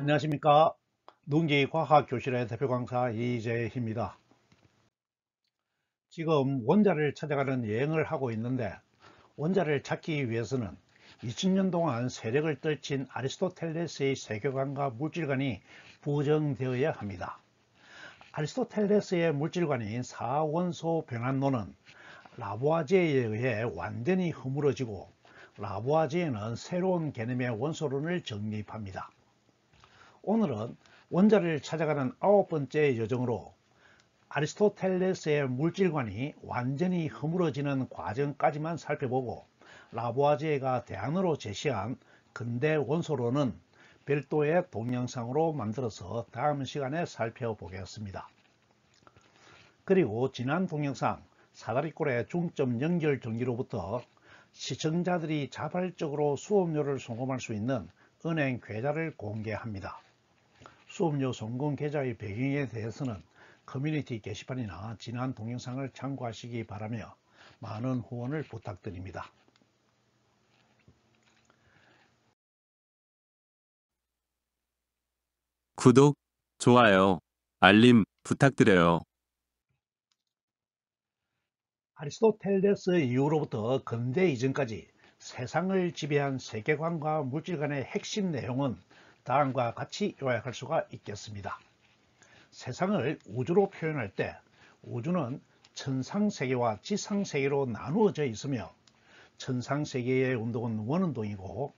안녕하십니까. 농기과학교실의 대표 강사 이재희입니다. 지금 원자를 찾아가는 여행을 하고 있는데, 원자를 찾기 위해서는 2000년 동안 세력을 떨친 아리스토텔레스의 세계관과 물질관이 부정되어야 합니다. 아리스토텔레스의 물질관인 사원소 변환론은 라부아제에 의해 완전히 허물어지고, 라부아제는 새로운 개념의 원소론을 정립합니다. 오늘은 원자를 찾아가는 9번째 여정으로 아리스토텔레스의 물질관이 완전히 허물어지는 과정까지만 살펴보고, 라부아제가 대안으로 제시한 근대 원소론은 별도의 동영상으로 만들어서 다음 시간에 살펴보겠습니다. 그리고 지난 동영상 사다리꼴의 중점 연결 전기로부터 시청자들이 자발적으로 수업료를 송금할 수 있는 은행 계좌를 공개합니다. 수업료 송금 계좌의 배경에 대해서는 커뮤니티 게시판이나 지난 동영상을 참고하시기 바라며 많은 후원을 부탁드립니다. 구독, 좋아요, 알림 부탁드려요. 아리스토텔레스 이후로부터 근대 이전까지 세상을 지배한 세계관과 물질 간의 핵심 내용은 다음과 같이 요약할 수가 있겠습니다. 세상을 우주로 표현할 때 우주는 천상세계와 지상세계로 나누어져 있으며, 천상세계의 운동은 원운동이고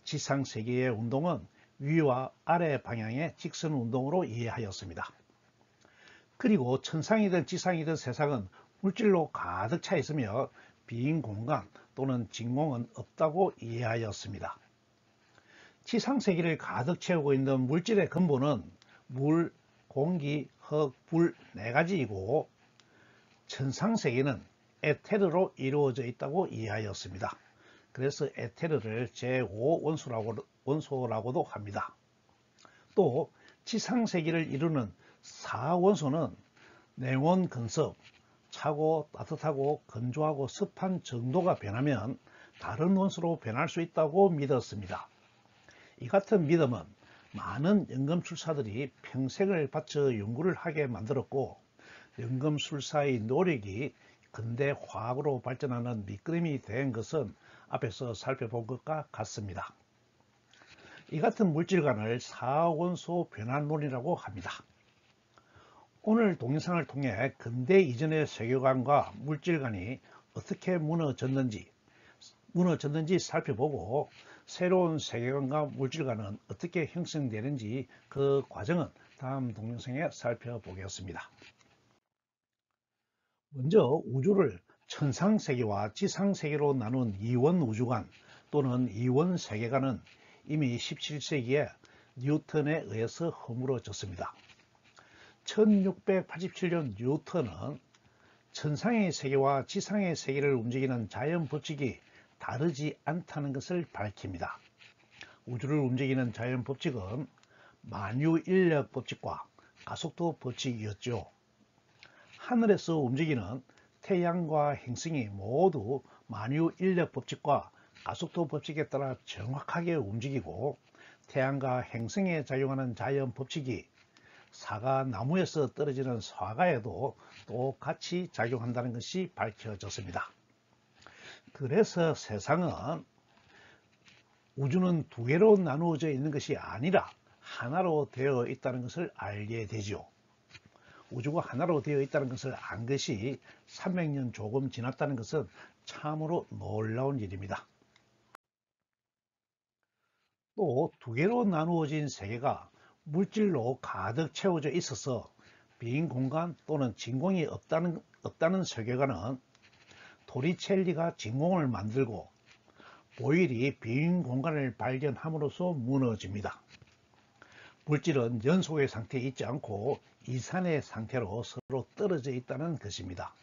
지상세계의 운동은 위와 아래 방향의 직선 운동으로 이해하였습니다. 그리고 천상이든 지상이든 세상은 물질로 가득 차 있으며 빈 공간 또는 진공은 없다고 이해하였습니다. 지상세계를 가득 채우고 있는 물질의 근본은 물, 공기, 흙, 불 4가지이고, 천상세계는 에테르로 이루어져 있다고 이해하였습니다. 그래서 에테르를 제5원소라고도 합니다. 또 지상세계를 이루는 4원소는 냉온, 건습, 차고, 따뜻하고, 건조하고, 습한 정도가 변하면 다른 원소로 변할 수 있다고 믿었습니다. 이 같은 믿음은 많은 연금술사들이 평생을 바쳐 연구를 하게 만들었고, 연금술사의 노력이 근대 화학으로 발전하는 밑그림이 된 것은 앞에서 살펴본 것과 같습니다. 이 같은 물질관을 사원소 변환론이라고 합니다. 오늘 동영상을 통해 근대 이전의 세계관과 물질관이 어떻게 무너졌는지 살펴보고, 새로운 세계관과 물질관은 어떻게 형성되는지 그 과정은 다음 동영상에 살펴보겠습니다. 먼저 우주를 천상세계와 지상세계로 나눈 이원 우주관 또는 이원 세계관은 이미 17세기에 뉴턴에 의해서 허물어졌습니다. 1687년 뉴턴은 천상의 세계와 지상의 세계를 움직이는 자연 법칙이 다르지 않다는 것을 밝힙니다. 우주를 움직이는 자연 법칙은 만유인력 법칙과 가속도 법칙이었죠. 하늘에서 움직이는 태양과 행성이 모두 만유인력 법칙과 가속도 법칙에 따라 정확하게 움직이고, 태양과 행성에 작용하는 자연 법칙이 사과나무에서 떨어지는 사과에도 똑같이 작용한다는 것이 밝혀졌습니다. 그래서 세상은 우주는 두 개로 나누어져 있는 것이 아니라 하나로 되어 있다는 것을 알게 되죠. 우주가 하나로 되어 있다는 것을 안 것이 300년 조금 지났다는 것은 참으로 놀라운 일입니다. 또 두 개로 나누어진 세계가 물질로 가득 채워져 있어서 빈 공간 또는 진공이 없다는 세계관은 토리첼리가 진공을 만들고 보일이 빈 공간을 발견함으로써 무너집니다. 물질은 연속의 상태에 있지 않고 이산의 상태로 서로 떨어져 있다는 것입니다.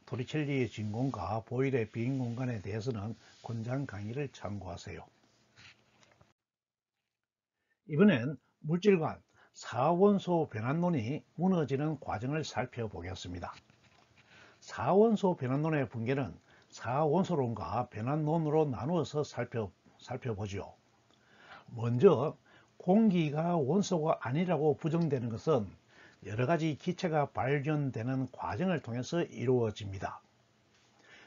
토리첼리의 진공과 보일의 빈 공간에 대해서는 권장 강의를 참고하세요. 이번엔 물질관 4원소 변환론이 무너지는 과정을 살펴보겠습니다. 4원소 변환론의 붕괴는 4원소론과 변환론으로 나누어서 살펴보죠. 먼저 공기가 원소가 아니라고 부정되는 것은 여러 가지 기체가 발견되는 과정을 통해서 이루어집니다.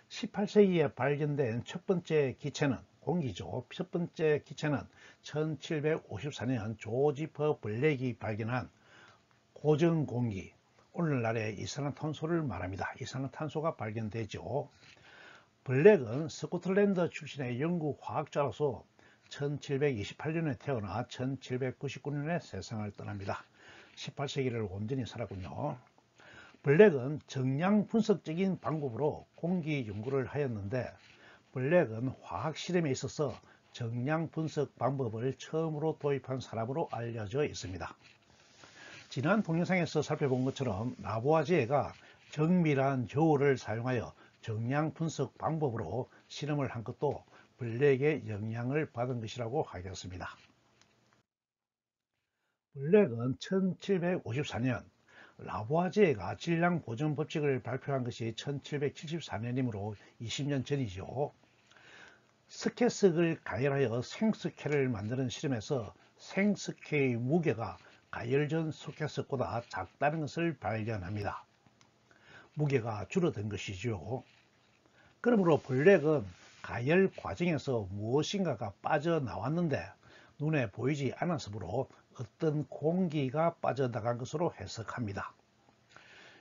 18세기에 발견된 첫 번째 기체는 공기죠. 첫 번째 기체는 1754년 조지퍼 블랙이 발견한 고정공기, 오늘날의 이산화탄소를 말합니다. 이산화탄소가 발견되죠. 블랙은 스코틀랜드 출신의 영국 과학자로서 1728년에 태어나 1799년에 세상을 떠납니다. 18세기를 온전히 살았군요. 블랙은 정량 분석적인 방법으로 공기 연구를 하였는데, 블랙은 화학 실험에 있어서 정량 분석 방법을 처음으로 도입한 사람으로 알려져 있습니다. 지난 동영상에서 살펴본 것처럼 라보아지에가 정밀한 저울을 사용하여 정량 분석 방법으로 실험을 한 것도 블랙의 영향을 받은 것이라고 하겠습니다. 블랙은 1754년, 라보아지에가 질량 보존 법칙을 발표한 것이 1774년이므로 20년 전이죠. 스케석을 가열하여 생스케를 만드는 실험에서 생스케의 무게가 가열전 스케석보다 작다는 것을 발견합니다. 무게가 줄어든 것이죠. 그러므로 블랙은 가열 과정에서 무엇인가가 빠져나왔는데 눈에 보이지 않았으므로 어떤 공기가 빠져나간 것으로 해석합니다.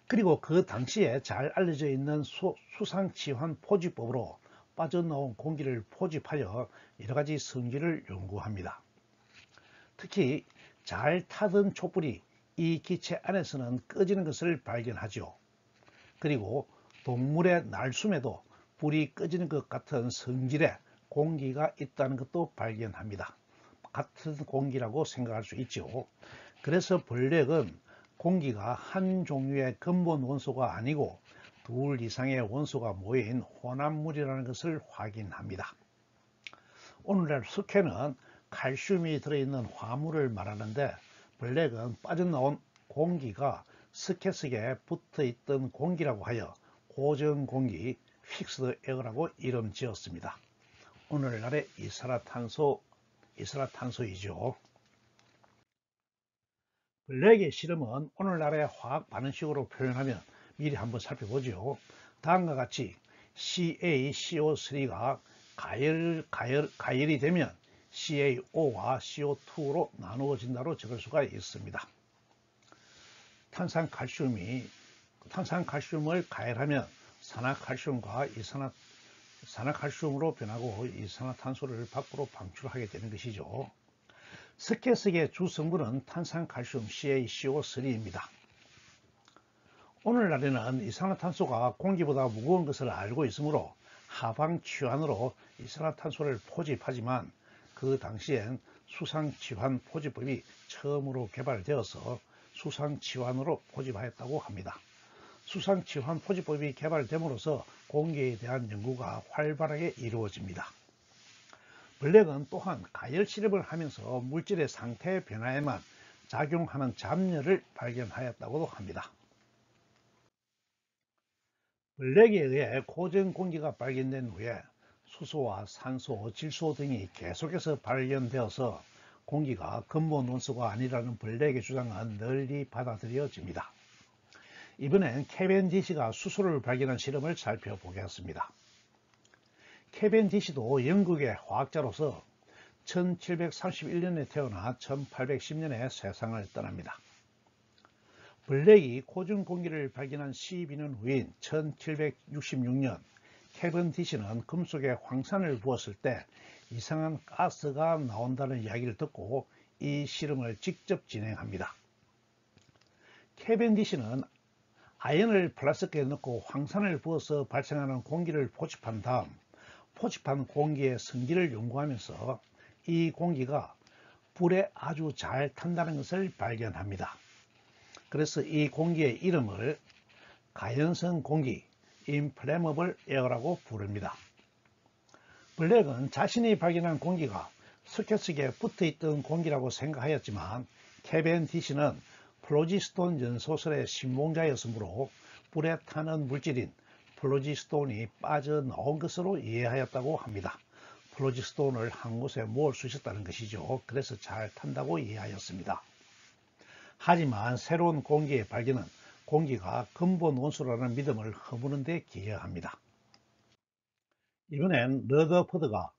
그리고 그 당시에 잘 알려져 있는 수상치환 포집법으로 빠져나온 공기를 포집하여 여러가지 성질을 연구합니다. 특히 잘 타던 촛불이 이 기체 안에서는 꺼지는 것을 발견하죠. 그리고 동물의 날숨에도 불이 꺼지는 것 같은 성질의 공기가 있다는 것도 발견합니다. 같은 공기라고 생각할 수 있죠. 그래서 블랙은 공기가 한 종류의 근본 원소가 아니고 둘 이상의 원소가 모인 혼합물이라는 것을 확인합니다. 오늘날 스케는 칼슘이 들어있는 화물을 말하는데, 블랙은 빠져나온 공기가 스케 속에 붙어있던 공기라고 하여 고정공기, 픽스드 에어라고 이름 지었습니다. 오늘날의 이산화탄소이죠. 블랙의 실험은 오늘날의 화학 반응식으로 표현하면 미리 한번 살펴보죠. 다음과 같이 CaCO3가 가열이 되면 CaO와 CO2로 나누어진다로 적을 수가 있습니다. 탄산칼슘을 가열하면 산화칼슘과 산화칼슘으로 변하고 이산화탄소를 밖으로 방출하게 되는 것이죠. 스케석의 주 성분은 탄산칼슘 CaCO3입니다. 오늘날에는 이산화탄소가 공기보다 무거운 것을 알고 있으므로 하방취환으로 이산화탄소를 포집하지만, 그 당시엔 수상치환 포집법이 처음으로 개발되어서 수상치환으로 포집하였다고 합니다. 수상치환 포집법이 개발됨으로써 공기에 대한 연구가 활발하게 이루어집니다. 블랙은 또한 가열 실험을 하면서 물질의 상태 변화에만 작용하는 잡열을 발견하였다고도 합니다. 블랙에 의해 고정 공기가 발견된 후에 수소와 산소, 질소 등이 계속해서 발견되어서 공기가 근본 원소가 아니라는 블랙의 주장은 널리 받아들여집니다. 이번엔 캐벤디시가 수소를 발견한 실험을 살펴보겠습니다. 캐벤디시도 영국의 화학자로서 1731년에 태어나 1810년에 세상을 떠납니다. 블랙이 고정 공기를 발견한 12년 후인 1766년, 캐벤디시는 금속에 황산을 부었을 때 이상한 가스가 나온다는 이야기를 듣고 이 실험을 직접 진행합니다. 캐벤디시는 아연을 플라스크에 넣고 황산을 부어서 발생하는 공기를 포집한 다음, 포집한 공기의 성질을 연구하면서 이 공기가 불에 아주 잘 탄다는 것을 발견합니다. 그래서 이 공기의 이름을 가연성 공기, Inflammable Air라고 부릅니다. 블랙은 자신이 발견한 공기가 스케석에 붙어있던 공기라고 생각하였지만, 캐벤디시는 플로지스톤 연소설의 신봉자였으므로 불에 타는 물질인 플로지스톤이 빠져나온 것으로 이해하였다고 합니다. 플로지스톤을 한 곳에 모을 수 있었다는 것이죠. 그래서 잘 탄다고 이해하였습니다. 하지만 새로운 공기의 발견은 공기가 근본 원소라는 믿음을 허무는 데 기여합니다. 이번엔 러더퍼드가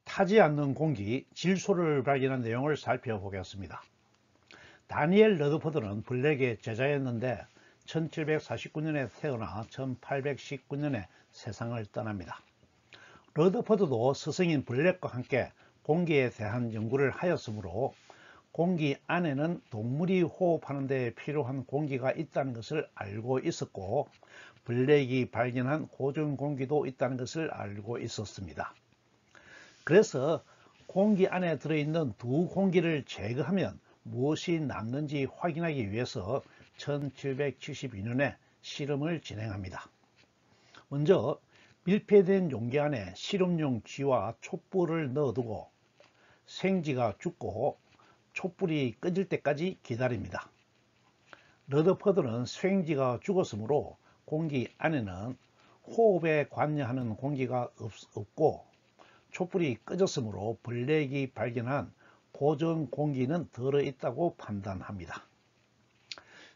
타지 않는 공기, 질소를 발견한 내용을 살펴보겠습니다. 다니엘 러더퍼드는 블랙의 제자였는데 1749년에 태어나 1819년에 세상을 떠납니다. 러더퍼드도 스승인 블랙과 함께 공기에 대한 연구를 하였으므로 공기 안에는 동물이 호흡하는 데 필요한 공기가 있다는 것을 알고 있었고, 블랙이 발견한 고전 공기도 있다는 것을 알고 있었습니다. 그래서 공기 안에 들어있는 두 공기를 제거하면 무엇이 남는지 확인하기 위해서 1772년에 실험을 진행합니다. 먼저 밀폐된 용기 안에 실험용 쥐와 촛불을 넣어두고 생쥐가 죽고 촛불이 꺼질 때까지 기다립니다. 러더퍼드는 생쥐가 죽었으므로 공기 안에는 호흡에 관여하는 공기가 없고 촛불이 꺼졌으므로 블랙이 발견한 고전 공기는 들어있다고 판단합니다.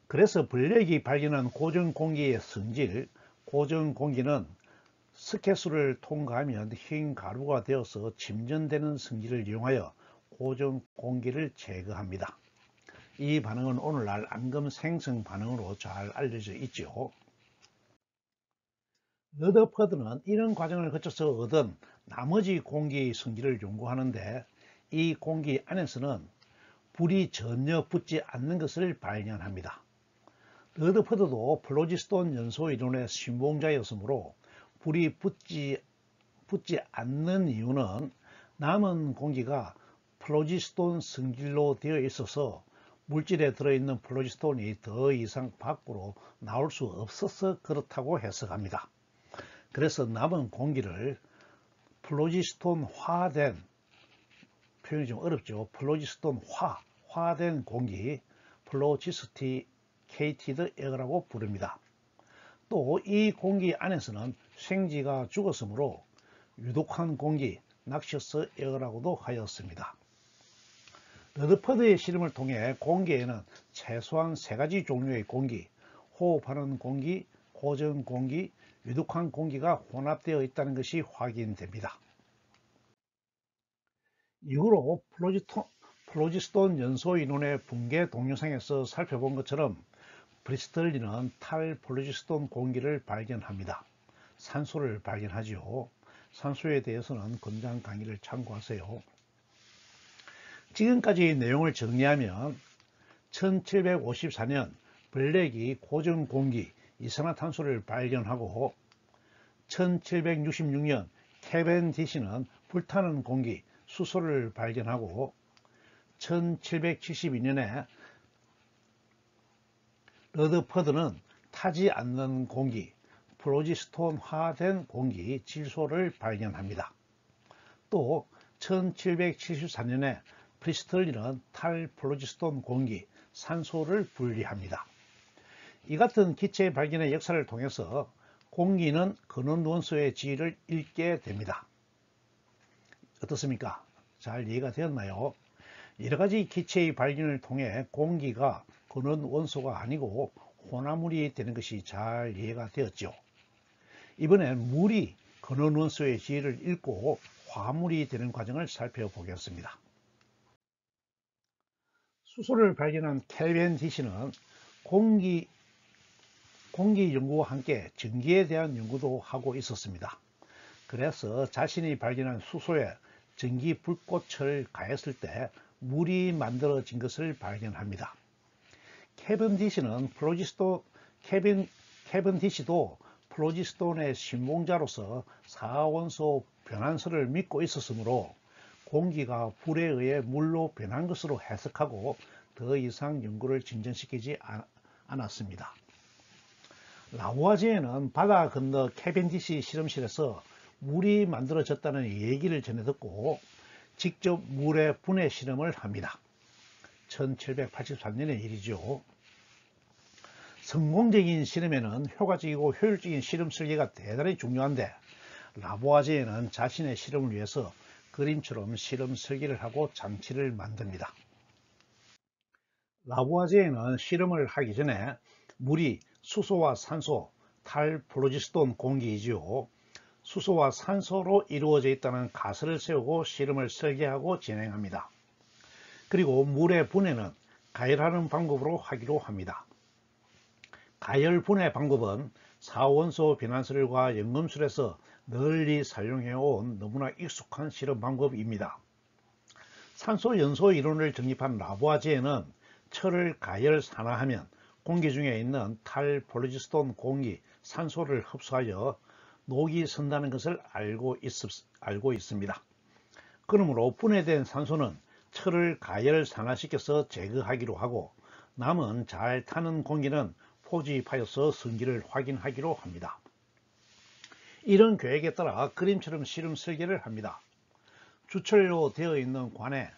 그래서 블랙이 발견한 고전 공기의 성질, 고전 공기는 스케스를 통과하면 흰 가루가 되어서 침전되는 성질을 이용하여 고전 공기를 제거합니다. 이 반응은 오늘날 앙금 생성 반응으로 잘 알려져 있죠. 러더퍼드는 이런 과정을 거쳐서 얻은 나머지 공기의 성질을 연구하는데 이 공기 안에서는 불이 전혀 붙지 않는 것을 발견합니다. 러더퍼드도 플로지스톤 연소 이론의 신봉자였으므로 불이 붙지 않는 이유는 남은 공기가 플로지스톤 성질로 되어 있어서 물질에 들어있는 플로지스톤이 더 이상 밖으로 나올 수 없어서 그렇다고 해석합니다. 그래서 남은 공기를 플로지스톤화된, 표현이 좀 어렵죠. 플로지스톤화된 공기, 플로지스티케이티드 에어라고 부릅니다. 또 이 공기 안에서는 생쥐가 죽었으므로 유독한 공기, 낙셔스 에어라고도 하였습니다. 러더퍼드의 실험을 통해 공기에는 최소한 3가지 종류의 공기, 호흡하는 공기, 고전 공기, 유독한 공기가 혼합되어 있다는 것이 확인됩니다. 이후로 플로지스톤 연소 이론의 붕괴 동영상에서 살펴본 것처럼 브리스털리는 탈플로지스톤 공기를 발견합니다. 산소를 발견하지요. 산소에 대해서는 권장 강의를 참고하세요. 지금까지의 내용을 정리하면 1754년 블랙이 고전 공기, 이산화탄소를 발견하고 1766년 캐벤디시는 불타는 공기, 수소를 발견하고 1772년에 러더퍼드는 타지 않는 공기, 플로지스톤화된 공기, 질소를 발견합니다. 또 1774년에 브리스털리는 탈플로지스톤 공기, 산소를 분리합니다. 이 같은 기체 발견의 역사를 통해서 공기는 근원 원소의 지위를 잃게 됩니다. 어떻습니까? 잘 이해가 되었나요? 여러가지 기체의 발견을 통해 공기가 근원 원소가 아니고 혼합물이 되는 것이 잘 이해가 되었죠. 이번엔 물이 근원 원소의 지위를 잃고 화물이 되는 과정을 살펴보겠습니다. 수소를 발견한 캐벤디시는 공기 연구와 함께 전기에 대한 연구도 하고 있었습니다. 그래서 자신이 발견한 수소에 전기 불꽃을 가했을 때 물이 만들어진 것을 발견합니다. 캐벤디시도 플로지스톤의 신봉자로서 4원소 변환설을 믿고 있었으므로 공기가 불에 의해 물로 변한 것으로 해석하고 더 이상 연구를 진전시키지 않았습니다. 라보아제에는 바다 건너 캐벤디시 실험실에서 물이 만들어졌다는 얘기를 전해 듣고 직접 물의 분해 실험을 합니다. 1783년의 일이죠. 성공적인 실험에는 효과적이고 효율적인 실험 설계가 대단히 중요한데 라보아제에는 자신의 실험을 위해서 그림처럼 실험 설계를 하고 장치를 만듭니다. 라부아제에는 실험을 하기 전에 물이 수소와 산소, 탈플로지스톤 공기이지요. 수소와 산소로 이루어져 있다는 가설을 세우고 실험을 설계하고 진행합니다. 그리고 물의 분해는 가열하는 방법으로 하기로 합니다. 가열 분해 방법은 사원소 변환설과 연금술에서 널리 사용해온 너무나 익숙한 실험 방법입니다. 산소 연소 이론을 정립한 라부아제에는 철을 가열 산화하면 공기 중에 있는 탈플로지스톤 공기, 산소를 흡수하여 녹이 선다는 것을 알고 있습니다. 그러므로 분해된 산소는 철을 가열 산화시켜서 제거하기로 하고 남은 잘 타는 공기는 포집하여서 성질을 확인하기로 합니다. 이런 계획에 따라 그림처럼 실험 설계를 합니다. 주철로 되어 있는 관에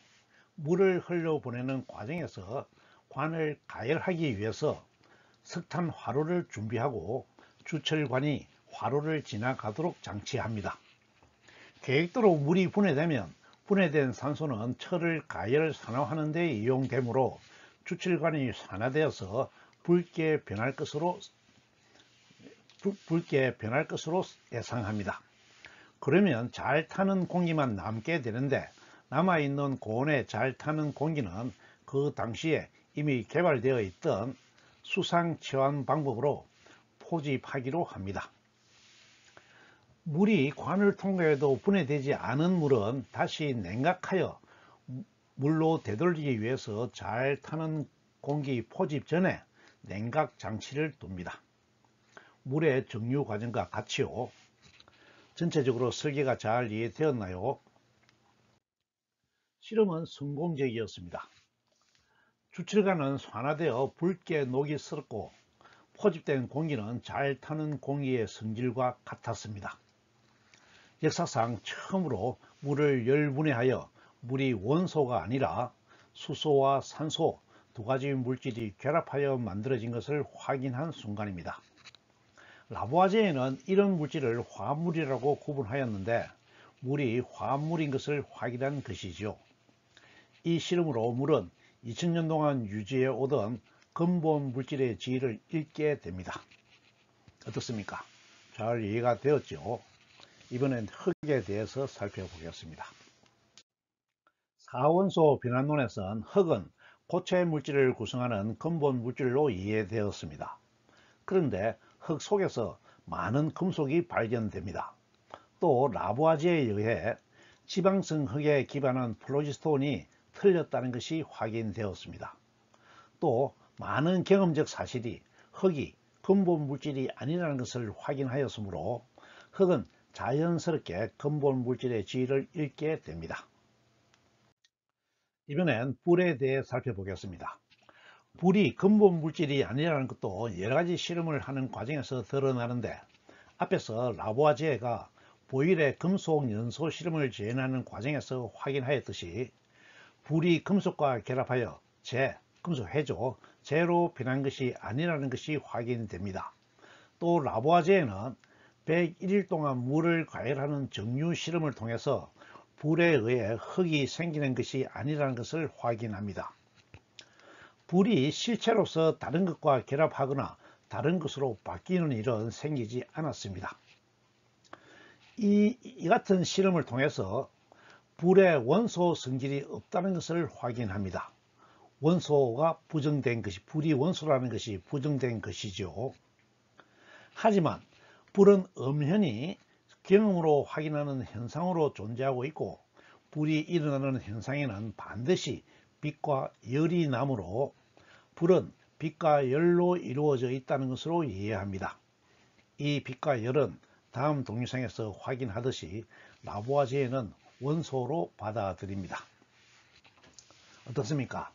물을 흘려보내는 과정에서 관을 가열하기 위해서 석탄 화로를 준비하고 주철관이 화로를 지나가도록 장치합니다. 계획대로 물이 분해되면 분해된 산소는 철을 가열 산화하는 데 이용되므로 주철관이 산화되어서 붉게 변할 것으로 예상합니다. 그러면 잘 타는 공기만 남게 되는데 남아있는 고온에 잘 타는 공기는 그 당시에 이미 개발되어 있던 수상 체환 방법으로 포집하기로 합니다. 물이 관을 통과해도 분해되지 않은 물은 다시 냉각하여 물로 되돌리기 위해서 잘 타는 공기 포집 전에 냉각 장치를 둡니다. 물의 정류 과정과 같이요. 전체적으로 설계가 잘 이해되었나요? 실험은 성공적이었습니다. 주철관은 산화되어 붉게 녹이 슬었고 포집된 공기는 잘 타는 공기의 성질과 같았습니다. 역사상 처음으로 물을 열분해하여 물이 원소가 아니라 수소와 산소 두 가지 물질이 결합하여 만들어진 것을 확인한 순간입니다. 라부아제에는 이런 물질을 화합물이라고 구분하였는데 물이 화합물인 것을 확인한 것이지요. 이 실험으로 물은 2000년 동안 유지해 오던 근본 물질의 지위를 잃게 됩니다. 어떻습니까? 잘 이해가 되었죠? 이번엔 흙에 대해서 살펴보겠습니다. 사원소 변환론에서는 흙은 고체 물질을 구성하는 근본 물질로 이해되었습니다. 그런데 흙 속에서 많은 금속이 발견됩니다. 또 라부아제에 의해 지방성 흙에 기반한 플로지스톤이 틀렸다는 것이 확인되었습니다. 또 많은 경험적 사실이 흙이 근본 물질이 아니라는 것을 확인하였으므로 흙은 자연스럽게 근본 물질의 지위를 잃게 됩니다. 이번엔 불에 대해 살펴보겠습니다. 불이 근본 물질이 아니라는 것도 여러가지 실험을 하는 과정에서 드러나는데 앞에서 라부아제가 보일의 금속 연소 실험을 진행하는 과정에서 확인하였듯이 불이 금속과 결합하여 금속 해조, 재로 변한 것이 아니라는 것이 확인됩니다. 또 라부아제에는 101일 동안 물을 가열하는 정류 실험을 통해서 불에 의해 흙이 생기는 것이 아니라는 것을 확인합니다. 불이 실체로서 다른 것과 결합하거나 다른 것으로 바뀌는 일은 생기지 않았습니다. 이 같은 실험을 통해서 불의 원소 성질이 없다는 것을 확인합니다. 원소가 부정된 것이, 불이 원소라는 것이 부정된 것이죠. 하지만 불은 엄연히 경험으로 확인하는 현상으로 존재하고 있고 불이 일어나는 현상에는 반드시 빛과 열이 나므로 불은 빛과 열로 이루어져 있다는 것으로 이해합니다. 이 빛과 열은 다음 동영상에서 확인하듯이 라부아제에는 원소로 받아들입니다. 어떻습니까?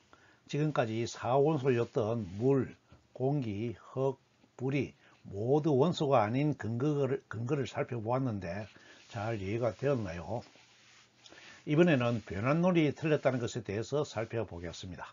지금까지 4원소였던 물, 공기, 흙, 불이 모두 원소가 아닌 근거를 살펴보았는데 잘 이해가 되었나요? 이번에는 변환론이 틀렸다는 것에 대해서 살펴보겠습니다.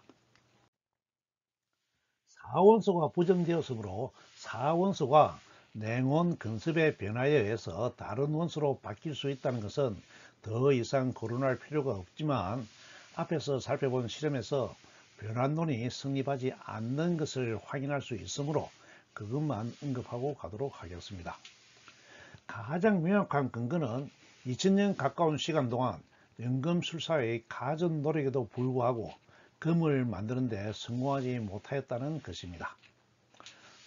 4원소가 부정되었으므로 4원소가 냉온 근습의 변화에 의해서 다른 원소로 바뀔 수 있다는 것은 더 이상 거론할 필요가 없지만 앞에서 살펴본 실험에서 변환론이 성립하지 않는 것을 확인할 수 있으므로 그것만 언급하고 가도록 하겠습니다. 가장 명확한 근거는 2000년 가까운 시간 동안 연금술사의 가전 노력에도 불구하고 금을 만드는 데 성공하지 못하였다는 것입니다.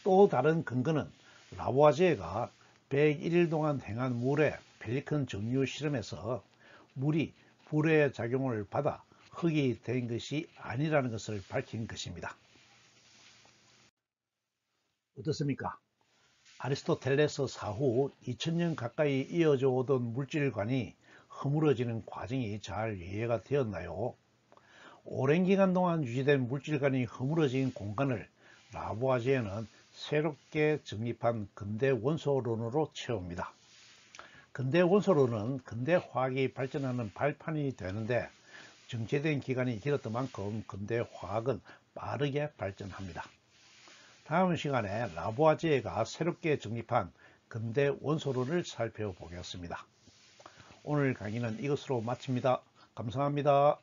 또 다른 근거는 라보아지에가 101일 동안 행한 물의 펠리컨 정류 실험에서 물이 불의 작용을 받아 흙이 된 것이 아니라는 것을 밝힌 것입니다. 어떻습니까? 아리스토텔레스 사후 2000년 가까이 이어져 오던 물질관이 허물어지는 과정이 잘 이해가 되었나요? 오랜 기간 동안 유지된 물질관이 허물어진 공간을 라보아지에는 새롭게 정립한 근대 원소론으로 채웁니다. 근대 원소론은 근대 화학이 발전하는 발판이 되는데 정체된 기간이 길었던 만큼 근대 화학은 빠르게 발전합니다. 다음 시간에 라보아지에가 새롭게 정립한 근대 원소론을 살펴보겠습니다. 오늘 강의는 이것으로 마칩니다. 감사합니다.